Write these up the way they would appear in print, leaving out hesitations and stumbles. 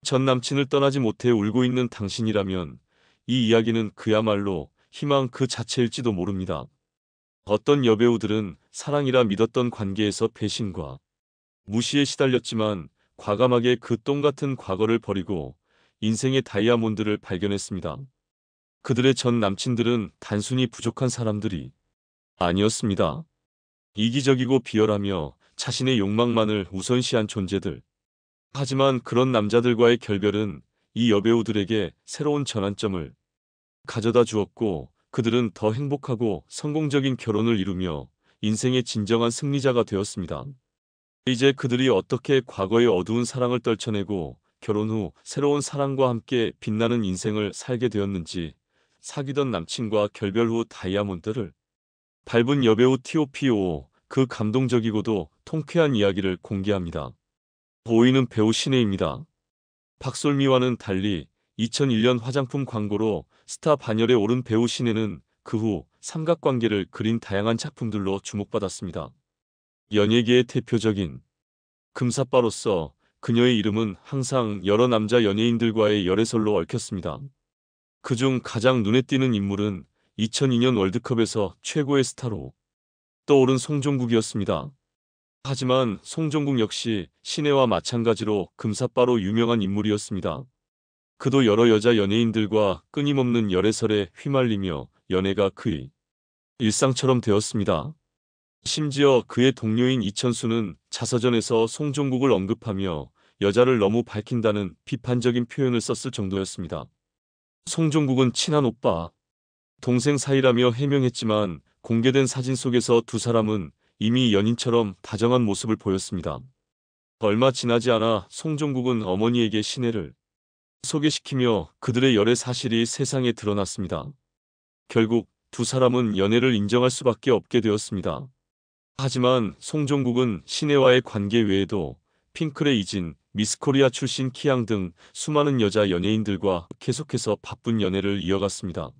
전 남친을 떠나지 못해 울고 있는 당신이라면 이 이야기는 그야말로 희망 그 자체일지도 모릅니다. 어떤 여배우들은 사랑이라 믿었던 관계에서 배신과 무시에 시달렸지만 과감하게 그 똥 같은 과거를 버리고 인생의 다이아몬드를 발견했습니다. 그들의 전 남친들은 단순히 부족한 사람들이 아니었습니다. 이기적이고 비열하며 자신의 욕망만을 우선시한 존재들. 하지만 그런 남자들과의 결별은 이 여배우들에게 새로운 전환점을 가져다 주었고, 그들은 더 행복하고 성공적인 결혼을 이루며 인생의 진정한 승리자가 되었습니다. 이제 그들이 어떻게 과거의 어두운 사랑을 떨쳐내고 결혼 후 새로운 사랑과 함께 빛나는 인생을 살게 되었는지, 사귀던 남친과 결별 후 다이아몬드를 밟은 여배우 TOPO, 그 감동적이고도 통쾌한 이야기를 공개합니다. 5위는 배우 신혜입니다. 박솔미와는 달리 2001년 화장품 광고로 스타 반열에 오른 배우 신혜는 그 후 삼각관계를 그린 다양한 작품들로 주목받았습니다. 연예계의 대표적인 금사빠로서 그녀의 이름은 항상 여러 남자 연예인들과의 열애설로 얽혔습니다. 그중 가장 눈에 띄는 인물은 2002년 월드컵에서 최고의 스타로 떠오른 송종국이었습니다. 하지만 송종국 역시 신혜와 마찬가지로 금사빠로 유명한 인물이었습니다. 그도 여러 여자 연예인들과 끊임없는 열애설에 휘말리며 연애가 그의 일상처럼 되었습니다. 심지어 그의 동료인 이천수는 자서전에서 송종국을 언급하며 여자를 너무 밝힌다는 비판적인 표현을 썼을 정도였습니다. 송종국은 친한 오빠, 동생 사이라며 해명했지만 공개된 사진 속에서 두 사람은 이미 연인처럼 다정한 모습을 보였습니다. 얼마 지나지 않아 송종국은 어머니에게 신혜를 소개시키며 그들의 열애 사실이 세상에 드러났습니다. 결국 두 사람은 연애를 인정할 수밖에 없게 되었습니다. 하지만 송종국은 신혜와의 관계 외에도 핑클의 이진, 미스코리아 출신 키양 등 수많은 여자 연예인들과 계속해서 바쁜 연애를 이어갔습니다.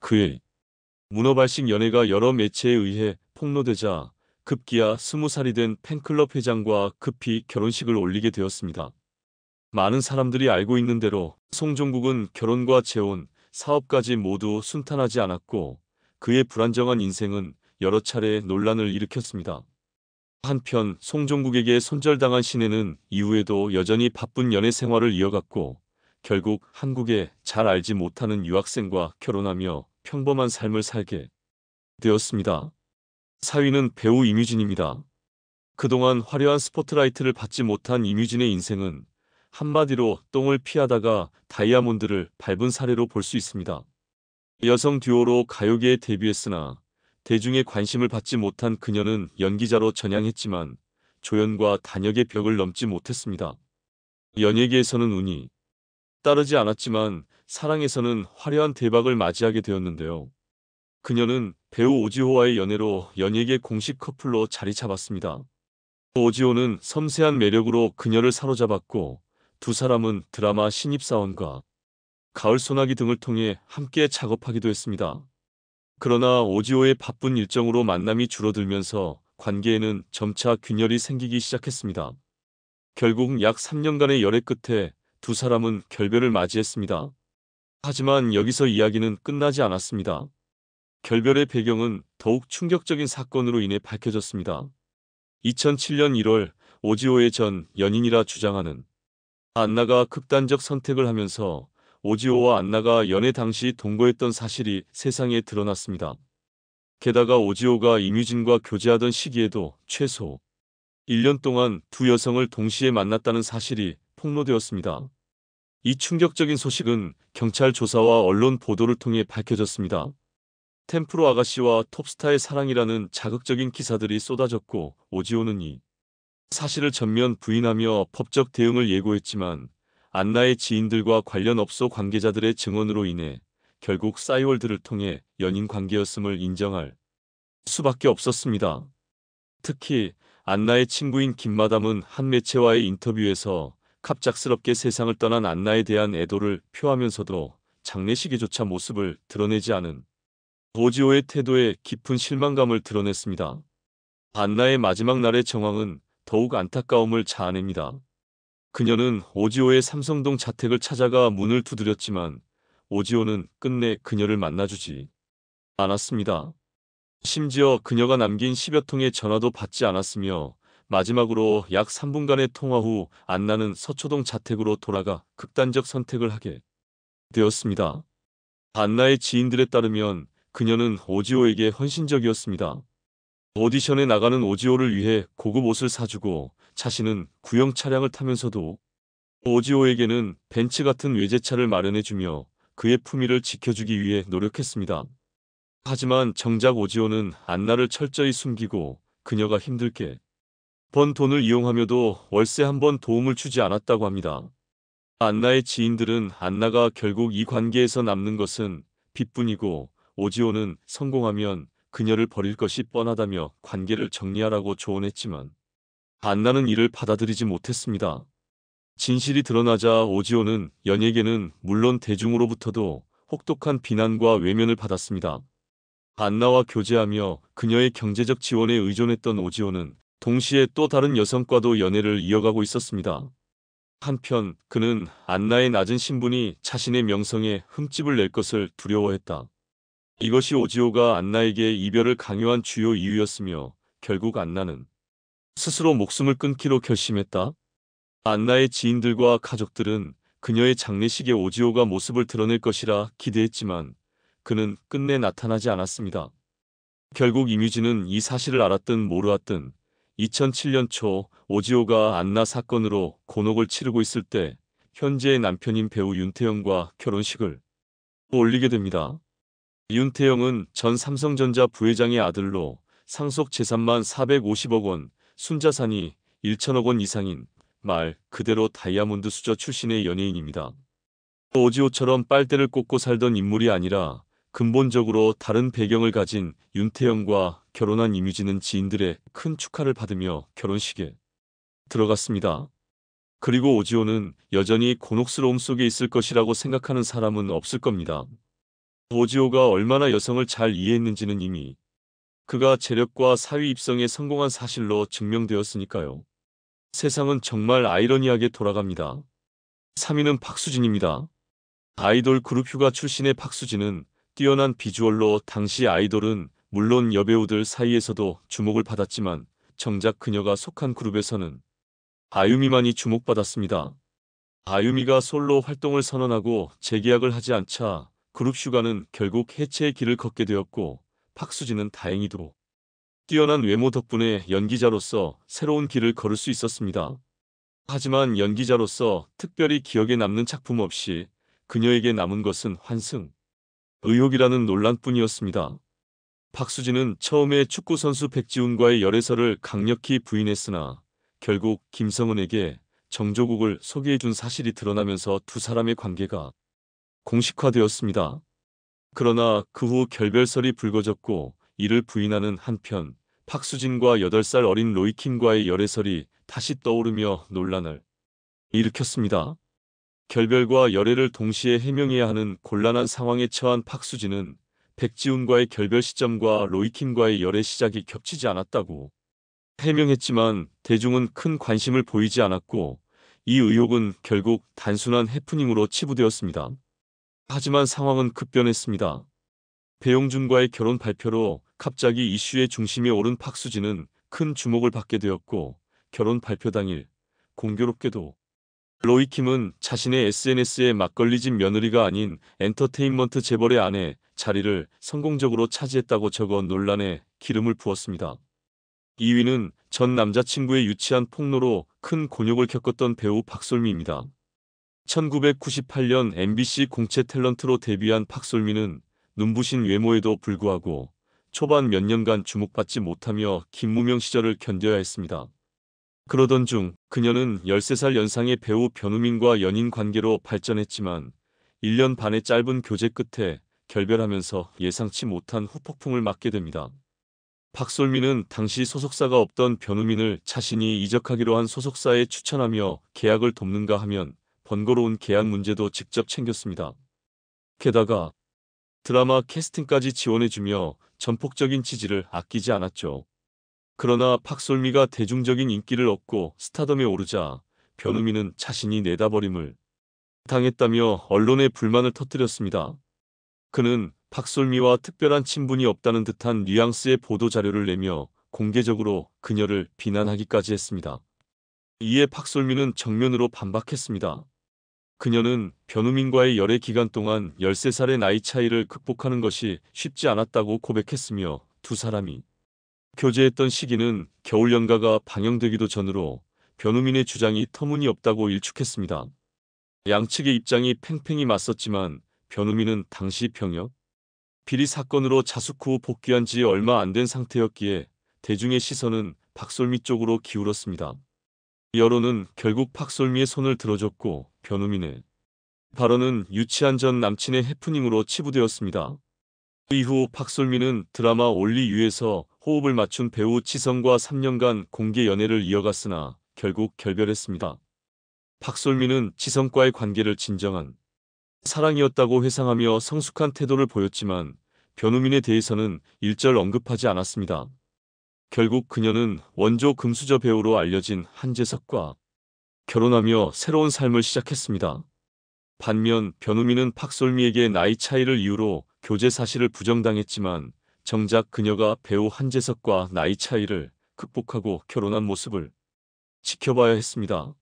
그의 문어발식 연애가 여러 매체에 의해 폭로되자 급기야 20살이 된 팬클럽 회장과 급히 결혼식을 올리게 되었습니다. 많은 사람들이 알고 있는 대로 송종국은 결혼과 재혼, 사업까지 모두 순탄하지 않았고 그의 불안정한 인생은 여러 차례 논란을 일으켰습니다. 한편 송종국에게 손절당한 신혜는 이후에도 여전히 바쁜 연애 생활을 이어갔고 결국 한국에 잘 알지 못하는 유학생과 결혼하며 평범한 삶을 살게 되었습니다. 4위는 배우 이뮤진입니다. 그동안 화려한 스포트라이트를 받지 못한 이뮤진의 인생은 한마디로 똥을 피하다가 다이아몬드를 밟은 사례로 볼 수 있습니다. 여성 듀오로 가요계에 데뷔했으나 대중의 관심을 받지 못한 그녀는 연기자로 전향했지만 조연과 단역의 벽을 넘지 못했습니다. 연예계에서는 운이 따르지 않았지만 사랑에서는 화려한 대박을 맞이하게 되었는데요. 그녀는 배우 오지호와의 연애로 연예계 공식 커플로 자리 잡았습니다. 오지호는 섬세한 매력으로 그녀를 사로잡았고 두 사람은 드라마 신입사원과 가을 소나기 등을 통해 함께 작업하기도 했습니다. 그러나 오지호의 바쁜 일정으로 만남이 줄어들면서 관계에는 점차 균열이 생기기 시작했습니다. 결국 약 3년간의 열애 끝에 두 사람은 결별을 맞이했습니다. 하지만 여기서 이야기는 끝나지 않았습니다. 결별의 배경은 더욱 충격적인 사건으로 인해 밝혀졌습니다. 2007년 1월 오지호의 전 연인이라 주장하는 안나가 극단적 선택을 하면서 오지호와 안나가 연애 당시 동거했던 사실이 세상에 드러났습니다. 게다가 오지호가 이뮤진과 교제하던 시기에도 최소 1년 동안 두 여성을 동시에 만났다는 사실이 폭로되었습니다. 이 충격적인 소식은 경찰 조사와 언론 보도를 통해 밝혀졌습니다. 템프로 아가씨와 톱스타의 사랑이라는 자극적인 기사들이 쏟아졌고 오지호는 이 사실을 전면 부인하며 법적 대응을 예고했지만 안나의 지인들과 관련 업소 관계자들의 증언으로 인해 결국 싸이월드를 통해 연인 관계였음을 인정할 수밖에 없었습니다. 특히 안나의 친구인 김마담은 한 매체와의 인터뷰에서 갑작스럽게 세상을 떠난 안나에 대한 애도를 표하면서도 장례식에조차 모습을 드러내지 않은 오지호의 태도에 깊은 실망감을 드러냈습니다. 안나의 마지막 날의 정황은 더욱 안타까움을 자아냅니다. 그녀는 오지호의 삼성동 자택을 찾아가 문을 두드렸지만 오지호는 끝내 그녀를 만나주지 않았습니다. 심지어 그녀가 남긴 10여 통의 전화도 받지 않았으며 마지막으로 약 3분간의 통화 후 안나는 서초동 자택으로 돌아가 극단적 선택을 하게 되었습니다. 안나의 지인들에 따르면 그녀는 오지호에게 헌신적이었습니다. 오디션에 나가는 오지호를 위해 고급 옷을 사주고 자신은 구형 차량을 타면서도 오지호에게는 벤츠 같은 외제차를 마련해주며 그의 품위를 지켜주기 위해 노력했습니다. 하지만 정작 오지호는 안나를 철저히 숨기고 그녀가 힘들게 번 돈을 이용하며도 월세 한 번 도움을 주지 않았다고 합니다. 안나의 지인들은 안나가 결국 이 관계에서 남는 것은 빚뿐이고 오지호는 성공하면 그녀를 버릴 것이 뻔하다며 관계를 정리하라고 조언했지만 안나는 이를 받아들이지 못했습니다. 진실이 드러나자 오지호는 연예계는 물론 대중으로부터도 혹독한 비난과 외면을 받았습니다. 안나와 교제하며 그녀의 경제적 지원에 의존했던 오지호는 동시에 또 다른 여성과도 연애를 이어가고 있었습니다. 한편 그는 안나의 낮은 신분이 자신의 명성에 흠집을 낼 것을 두려워했다. 이것이 오지호가 안나에게 이별을 강요한 주요 이유였으며 결국 안나는 스스로 목숨을 끊기로 결심했다. 안나의 지인들과 가족들은 그녀의 장례식에 오지호가 모습을 드러낼 것이라 기대했지만 그는 끝내 나타나지 않았습니다. 결국 이뮤진은 이 사실을 알았든 모르았든 2007년 초 오지호가 안나 사건으로 곤혹을 치르고 있을 때 현재의 남편인 배우 윤태영과 결혼식을 올리게 됩니다. 윤태영은 전 삼성전자 부회장의 아들로 상속 재산만 450억 원, 순자산이 1천억 원 이상인 말 그대로 다이아몬드 수저 출신의 연예인입니다. 오지호처럼 빨대를 꽂고 살던 인물이 아니라 근본적으로 다른 배경을 가진 윤태영과 결혼한 이뮤진은 지인들의 큰 축하를 받으며 결혼식에 들어갔습니다. 그리고 오지호는 여전히 곤혹스러움 속에 있을 것이라고 생각하는 사람은 없을 겁니다. 오지호가 얼마나 여성을 잘 이해했는지는 이미 그가 재력과 사위 입성에 성공한 사실로 증명되었으니까요. 세상은 정말 아이러니하게 돌아갑니다. 3위는 박수진입니다. 아이돌 그룹 휴가 출신의 박수진은 뛰어난 비주얼로 당시 아이돌은 물론 여배우들 사이에서도 주목을 받았지만 정작 그녀가 속한 그룹에서는 아유미만이 주목받았습니다. 아유미가 솔로 활동을 선언하고 재계약을 하지 않자 그룹 휴가는 결국 해체의 길을 걷게 되었고 박수진은 다행히도 뛰어난 외모 덕분에 연기자로서 새로운 길을 걸을 수 있었습니다. 하지만 연기자로서 특별히 기억에 남는 작품 없이 그녀에게 남은 것은 환승 의혹이라는 논란뿐이었습니다. 박수진은 처음에 축구선수 백지훈과의 열애설을 강력히 부인했으나 결국 김성은에게 정조국을 소개해준 사실이 드러나면서 두 사람의 관계가 공식화되었습니다. 그러나 그 후 결별설이 불거졌고 이를 부인하는 한편 박수진과 8살 어린 로이킴과의 열애설이 다시 떠오르며 논란을 일으켰습니다. 결별과 열애를 동시에 해명해야 하는 곤란한 상황에 처한 박수진은 백지훈과의 결별 시점과 로이킴과의 열애 시작이 겹치지 않았다고 해명했지만 대중은 큰 관심을 보이지 않았고 이 의혹은 결국 단순한 해프닝으로 치부되었습니다. 하지만 상황은 급변했습니다. 배용준과의 결혼 발표로 갑자기 이슈의 중심에 오른 박수진은 큰 주목을 받게 되었고 결혼 발표 당일 공교롭게도 로이킴은 자신의 SNS에 막걸리집 며느리가 아닌 엔터테인먼트 재벌의 아내 자리를 성공적으로 차지했다고 적어 논란에 기름을 부었습니다. 2위는 전 남자친구의 유치한 폭로로 큰 곤욕을 겪었던 배우 박솔미입니다. 1998년 MBC 공채 탤런트로 데뷔한 박솔미는 눈부신 외모에도 불구하고 초반 몇 년간 주목받지 못하며 김무명 시절을 견뎌야 했습니다. 그러던 중 그녀는 13살 연상의 배우 변우민과 연인 관계로 발전했지만 1년 반의 짧은 교제 끝에 결별하면서 예상치 못한 후폭풍을 맞게 됩니다. 박솔미는 당시 소속사가 없던 변우민을 자신이 이적하기로 한 소속사에 추천하며 계약을 돕는가 하면 번거로운 계약 문제도 직접 챙겼습니다. 게다가 드라마 캐스팅까지 지원해주며 전폭적인 지지를 아끼지 않았죠. 그러나 박솔미가 대중적인 인기를 얻고 스타덤에 오르자 변우민은 자신이 내다버림을 당했다며 언론에 불만을 터뜨렸습니다. 그는 박솔미와 특별한 친분이 없다는 듯한 뉘앙스의 보도자료를 내며 공개적으로 그녀를 비난하기까지 했습니다. 이에 박솔미는 정면으로 반박했습니다. 그녀는 변우민과의 열애 기간 동안 13살의 나이 차이를 극복하는 것이 쉽지 않았다고 고백했으며 두 사람이 교제했던 시기는 겨울 연가가 방영되기도 전으로 변우민의 주장이 터무니없다고 일축했습니다. 양측의 입장이 팽팽히 맞섰지만 변우민은 당시 병역 비리 사건으로 자숙 후 복귀한 지 얼마 안 된 상태였기에 대중의 시선은 박솔미 쪽으로 기울었습니다. 여론은 결국 박솔미의 손을 들어줬고 변우민의 발언은 유치한 전 남친의 해프닝으로 치부되었습니다. 이후 박솔미는 드라마 올리유에서 호흡을 맞춘 배우 지성과 3년간 공개 연애를 이어갔으나 결국 결별했습니다. 박솔미는 지성과의 관계를 진정한 사랑이었다고 회상하며 성숙한 태도를 보였지만 변우민에 대해서는 일절 언급하지 않았습니다. 결국 그녀는 원조 금수저 배우로 알려진 한재석과 결혼하며 새로운 삶을 시작했습니다. 반면 변우민은 박솔미에게 나이 차이를 이유로 교제 사실을 부정당했지만 정작 그녀가 배우 한재석과 나이 차이를 극복하고 결혼한 모습을 지켜봐야 했습니다.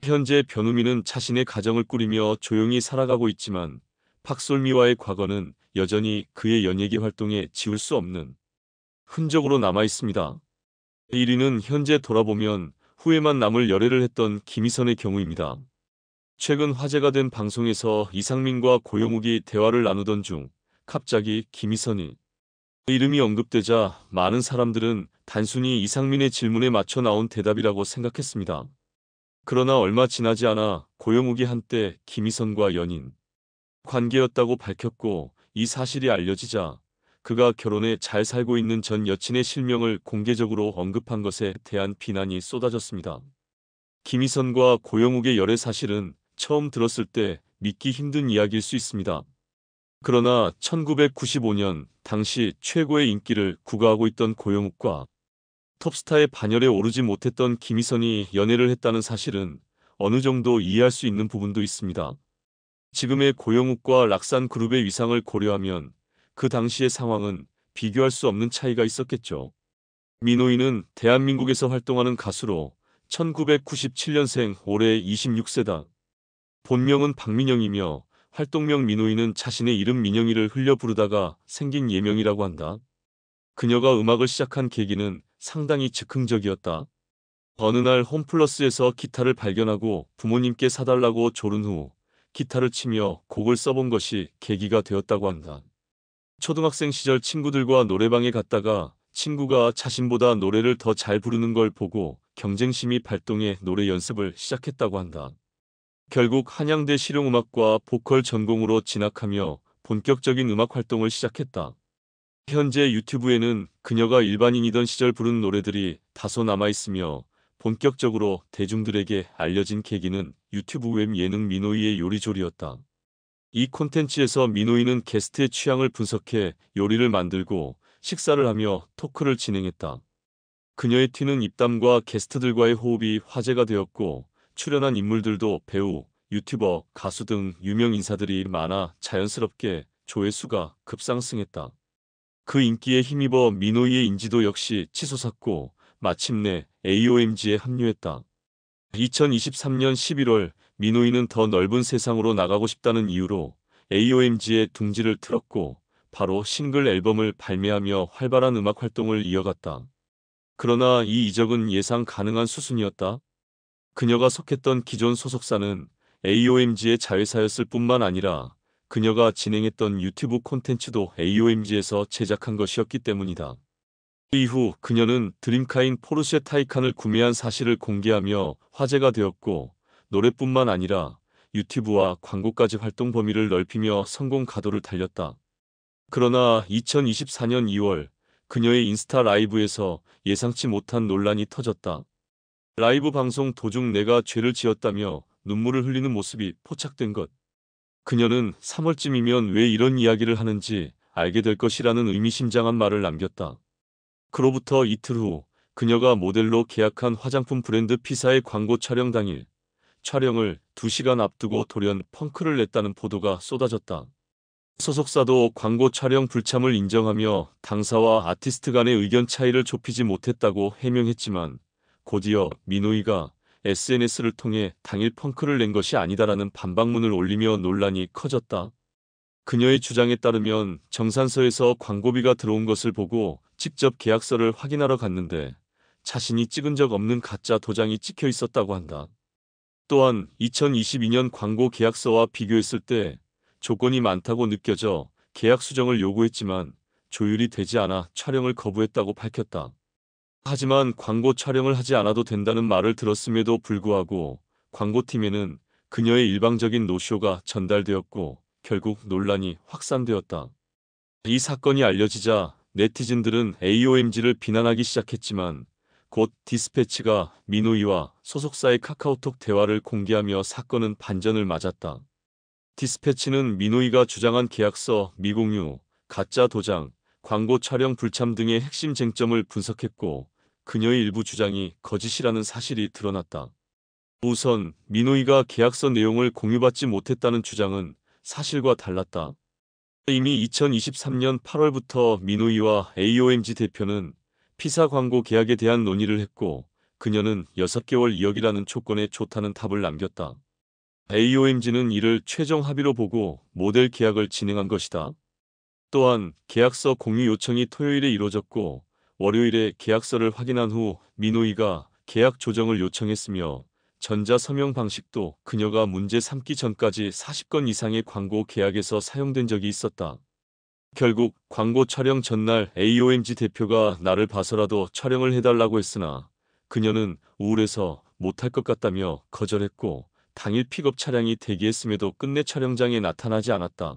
현재 변우민은 자신의 가정을 꾸리며 조용히 살아가고 있지만 박솔미와의 과거는 여전히 그의 연예계 활동에 지울 수 없는 흔적으로 남아 있습니다. 1위는 현재 돌아보면 후회만 남을 열애를 했던 김희선의 경우입니다. 최근 화제가 된 방송에서 이상민과 고영욱이 대화를 나누던 중 갑자기 김희선이 이름이 언급되자 많은 사람들은 단순히 이상민의 질문에 맞춰 나온 대답이라고 생각했습니다. 그러나 얼마 지나지 않아 고영욱이 한때 김희선과 연인 관계였다고 밝혔고 이 사실이 알려지자 그가 결혼해 잘 살고 있는 전 여친의 실명을 공개적으로 언급한 것에 대한 비난이 쏟아졌습니다. 김희선과 고영욱의 열애 사실은 처음 들었을 때 믿기 힘든 이야기일 수 있습니다. 그러나 1995년 당시 최고의 인기를 구가하고 있던 고영욱과 톱스타의 반열에 오르지 못했던 김희선이 연애를 했다는 사실은 어느 정도 이해할 수 있는 부분도 있습니다. 지금의 고영욱과 락산그룹의 위상을 고려하면 그 당시의 상황은 비교할 수 없는 차이가 있었겠죠. 민호이는 대한민국에서 활동하는 가수로 1997년생 올해 26세다. 본명은 박민영이며 활동명 민호이는 자신의 이름 민영이를 흘려 부르다가 생긴 예명이라고 한다. 그녀가 음악을 시작한 계기는 상당히 즉흥적이었다. 어느 날 홈플러스에서 기타를 발견하고 부모님께 사달라고 조른 후 기타를 치며 곡을 써본 것이 계기가 되었다고 한다. 초등학생 시절 친구들과 노래방에 갔다가 친구가 자신보다 노래를 더 잘 부르는 걸 보고 경쟁심이 발동해 노래 연습을 시작했다고 한다. 결국 한양대 실용음악과 보컬 전공으로 진학하며 본격적인 음악 활동을 시작했다. 현재 유튜브에는 그녀가 일반인이던 시절 부른 노래들이 다소 남아있으며 본격적으로 대중들에게 알려진 계기는 유튜브 웹 예능 민호이의 요리조리였다. 이 콘텐츠에서 민호이는 게스트의 취향을 분석해 요리를 만들고 식사를 하며 토크를 진행했다. 그녀의 튀는 입담과 게스트들과의 호흡이 화제가 되었고 출연한 인물들도 배우, 유튜버, 가수 등 유명 인사들이 많아 자연스럽게 조회수가 급상승했다. 그 인기에 힘입어 민호이의 인지도 역시 치솟았고 마침내 AOMG에 합류했다. 2023년 11월 민호이는 더 넓은 세상으로 나가고 싶다는 이유로 AOMG에 둥지를 틀었고 바로 싱글 앨범을 발매하며 활발한 음악 활동을 이어갔다. 그러나 이 이적은 예상 가능한 수순이었다. 그녀가 속했던 기존 소속사는 AOMG의 자회사였을 뿐만 아니라 그녀가 진행했던 유튜브 콘텐츠도 AOMG에서 제작한 것이었기 때문이다. 이후 그녀는 드림카인 포르쉐 타이칸을 구매한 사실을 공개하며 화제가 되었고 노래뿐만 아니라 유튜브와 광고까지 활동 범위를 넓히며 성공 가도를 달렸다. 그러나 2024년 2월 그녀의 인스타 라이브에서 예상치 못한 논란이 터졌다. 라이브 방송 도중 내가 죄를 지었다며 눈물을 흘리는 모습이 포착된 것. 그녀는 3월쯤이면 왜 이런 이야기를 하는지 알게 될 것이라는 의미심장한 말을 남겼다. 그로부터 이틀 후 그녀가 모델로 계약한 화장품 브랜드 피사의 광고 촬영 당일 촬영을 2시간 앞두고 돌연 펑크를 냈다는 보도가 쏟아졌다. 소속사도 광고 촬영 불참을 인정하며 당사와 아티스트 간의 의견 차이를 좁히지 못했다고 해명했지만 곧이어 민호이가 SNS를 통해 당일 펑크를 낸 것이 아니다라는 반박문을 올리며 논란이 커졌다. 그녀의 주장에 따르면 정산서에서 광고비가 들어온 것을 보고 직접 계약서를 확인하러 갔는데 자신이 찍은 적 없는 가짜 도장이 찍혀 있었다고 한다. 또한 2022년 광고 계약서와 비교했을 때 조건이 많다고 느껴져 계약 수정을 요구했지만 조율이 되지 않아 촬영을 거부했다고 밝혔다. 하지만 광고 촬영을 하지 않아도 된다는 말을 들었음에도 불구하고 광고팀에는 그녀의 일방적인 노쇼가 전달되었고 결국 논란이 확산되었다. 이 사건이 알려지자 네티즌들은 AOMG를 비난하기 시작했지만 곧 디스패치가 민호이와 소속사의 카카오톡 대화를 공개하며 사건은 반전을 맞았다. 디스패치는 민호이가 주장한 계약서 미공유, 가짜 도장, 광고 촬영 불참 등의 핵심 쟁점을 분석했고 그녀의 일부 주장이 거짓이라는 사실이 드러났다. 우선 민호이가 계약서 내용을 공유받지 못했다는 주장은 사실과 달랐다. 이미 2023년 8월부터 민호이와 AOMG 대표는 피사 광고 계약에 대한 논의를 했고 그녀는 6개월 2억이라는 조건에 좋다는 답을 남겼다. AOMG는 이를 최종 합의로 보고 모델 계약을 진행한 것이다. 또한 계약서 공유 요청이 토요일에 이루어졌고 월요일에 계약서를 확인한 후 민호이가 계약 조정을 요청했으며 전자 서명 방식도 그녀가 문제 삼기 전까지 40건 이상의 광고 계약에서 사용된 적이 있었다. 결국 광고 촬영 전날 AOMG 대표가 나를 봐서라도 촬영을 해달라고 했으나 그녀는 우울해서 못할 것 같다며 거절했고 당일 픽업 차량이 대기했음에도 끝내 촬영장에 나타나지 않았다.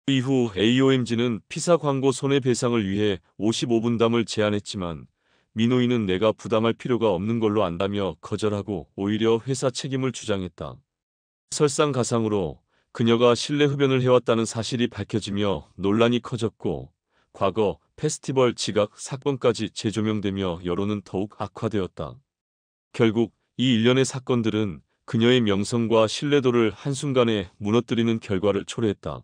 이후 AOMG는 피사 광고 손해배상을 위해 55분담을 제안했지만 민호이는 내가 부담할 필요가 없는 걸로 안다며 거절하고 오히려 회사 책임을 주장했다. 설상가상으로 그녀가 실내 흡연을 해왔다는 사실이 밝혀지며 논란이 커졌고 과거 페스티벌 지각 사건까지 재조명되며 여론은 더욱 악화되었다. 결국 이 일련의 사건들은 그녀의 명성과 신뢰도를 한순간에 무너뜨리는 결과를 초래했다.